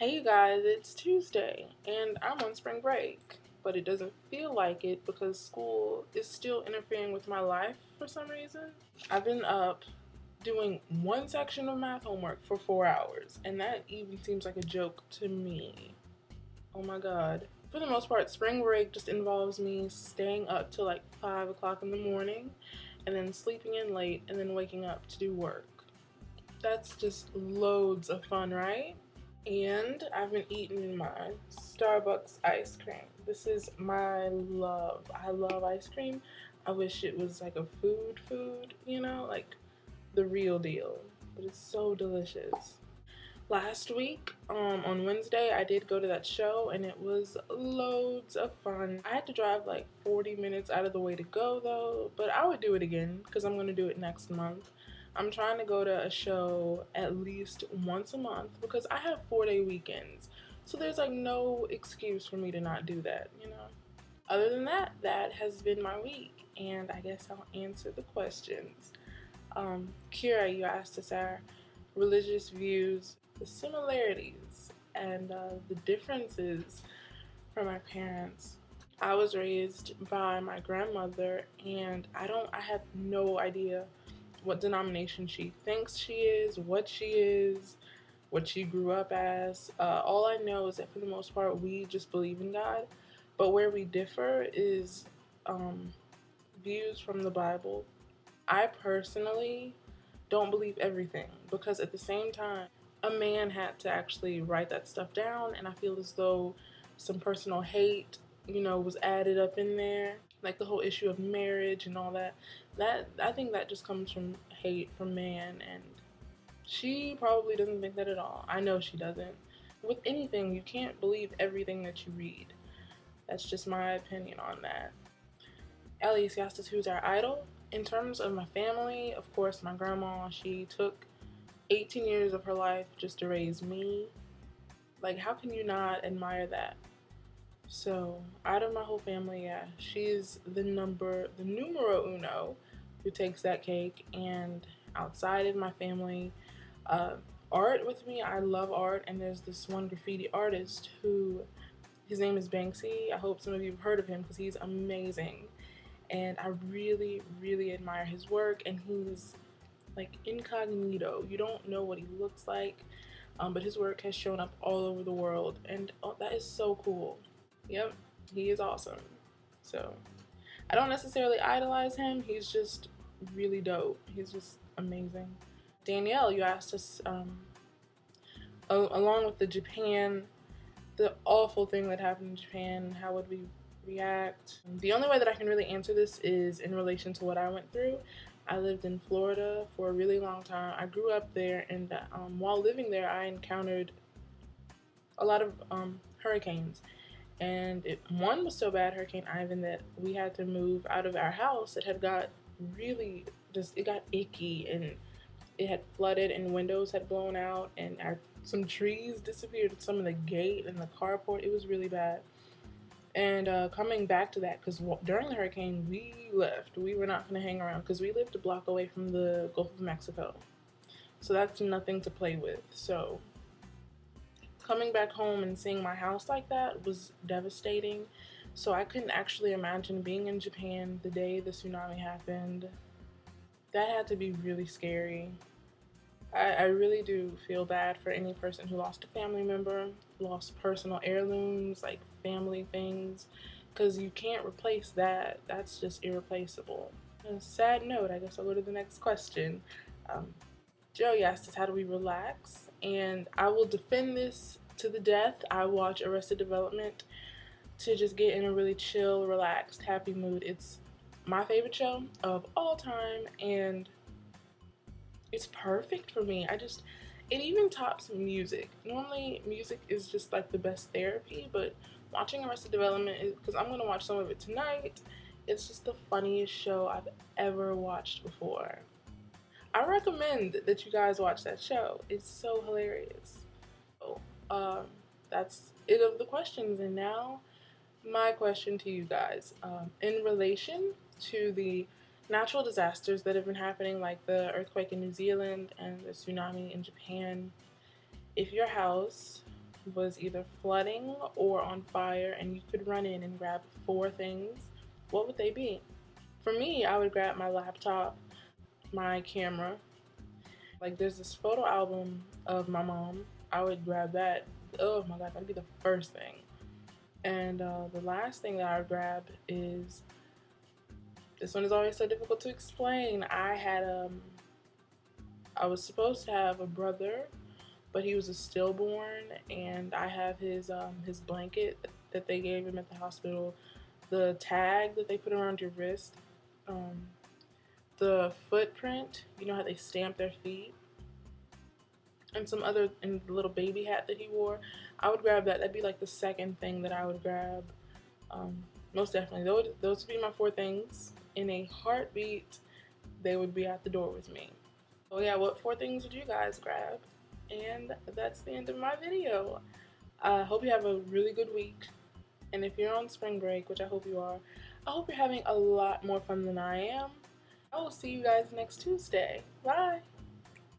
Hey you guys, it's Tuesday and I'm on spring break, but it doesn't feel like it because school is still interfering with my life for some reason. I've been up doing one section of math homework for 4 hours, and that even seems like a joke to me. Oh my god. For the most part, spring break just involves me staying up till like 5 o'clock in the morning and then sleeping in late and then waking up to do work. That's just loads of fun, right? And I've been eating my Starbucks ice cream. This is my love. I love ice cream. I wish it was like a food, like the real deal. But it's so delicious. Last week, on Wednesday, I did go to that show and it was loads of fun. I had to drive like 40 minutes out of the way to go though, but I would do it again because I'm going to do it next month. I'm trying to go to a show at least once a month because I have 4-day weekends. So there's like no excuse for me to not do that. Other than that, that has been my week, and I guess I'll answer the questions. Kira, you asked us our religious views, the similarities, and the differences from our parents. I was raised by my grandmother, and I have no idea what denomination she thinks she is, what she grew up as. All I know is that for the most part, we just believe in God. But where we differ is um, views from the Bible. I personally don't believe everything because at the same time, a man had to actually write that stuff down, and I feel as though some personal hate, was added up in there, like the whole issue of marriage and all that. That I think that just comes from hate from man, and she probably doesn't think that at all. I know she doesn't. With anything, you can't believe everything that you read. That's just my opinion on that. Elise asked us who's our idol. In terms of my family, of course, my grandma, she took 18 years of her life just to raise me. Like, how can you not admire that? So, out of my whole family, yeah, she's the numero uno who takes that cake. And outside of my family, uh, art with me, I love art. And there's this one graffiti artist who, his name is Banksy. I hope some of you have heard of him because he's amazing. And I really, really admire his work. And he's like incognito. You don't know what he looks like, but his work has shown up all over the world. And that is so cool. Yep, he is awesome. So, I don't necessarily idolize him. He's just really dope. He's just amazing. Danielle, you asked us, along with the awful thing that happened in Japan, how would we react? The only way that I can really answer this is in relation to what I went through. I lived in Florida for a really long time. I grew up there, and while living there, I encountered a lot of hurricanes. And one was so bad, Hurricane Ivan, that we had to move out of our house. It had got really it got icky, and it had flooded, and windows had blown out, and some trees disappeared at some of the gate and the carport. It was really bad. And coming back to that, because during the hurricane, we left. We were not going to hang around because we lived a block away from the Gulf of Mexico. So that's nothing to play with. So coming back home and seeing my house like that was devastating. So I couldn't actually imagine being in Japan the day the tsunami happened. That had to be really scary. I really do feel bad for any person who lost a family member, lost personal heirlooms, like family things, because you can't replace that. That's just irreplaceable. On a sad note, I guess I'll go to the next question. Joey asked us, how do we relax? And I will defend this to the death. I watch Arrested Development to just get in a really chill, relaxed, happy mood. It's my favorite show of all time, and it's perfect for me. It even tops music. Normally, music is just like the best therapy, but watching Arrested Development is, because I'm gonna watch some of it tonight, it's just the funniest show I've ever watched before. I recommend that you guys watch that show. It's so hilarious. So, that's it of the questions, and now my question to you guys. In relation to the natural disasters that have been happening, like the earthquake in New Zealand and the tsunami in Japan, if your house was either flooding or on fire and you could run in and grab 4 things, what would they be? For me, I would grab my laptop, my camera. Like there's this photo album of my mom. I would grab that. Oh my god, that'd be the first thing. And the last thing that I would grab is, this one is always so difficult to explain. I was supposed to have a brother, but he was a stillborn, and I have his blanket that they gave him at the hospital, the tag that they put around your wrist, the footprint. You know how they stamp their feet, and the little baby hat that he wore. I would grab that. That'd be like the second thing that I would grab. Most definitely, those would be my 4 things. In a heartbeat, they would be at the door with me. Oh yeah, what 4 things would you guys grab? And that's the end of my video. I hope you have a really good week. And if you're on spring break, which I hope you are, I hope you're having a lot more fun than I am. I will see you guys next Tuesday. Bye!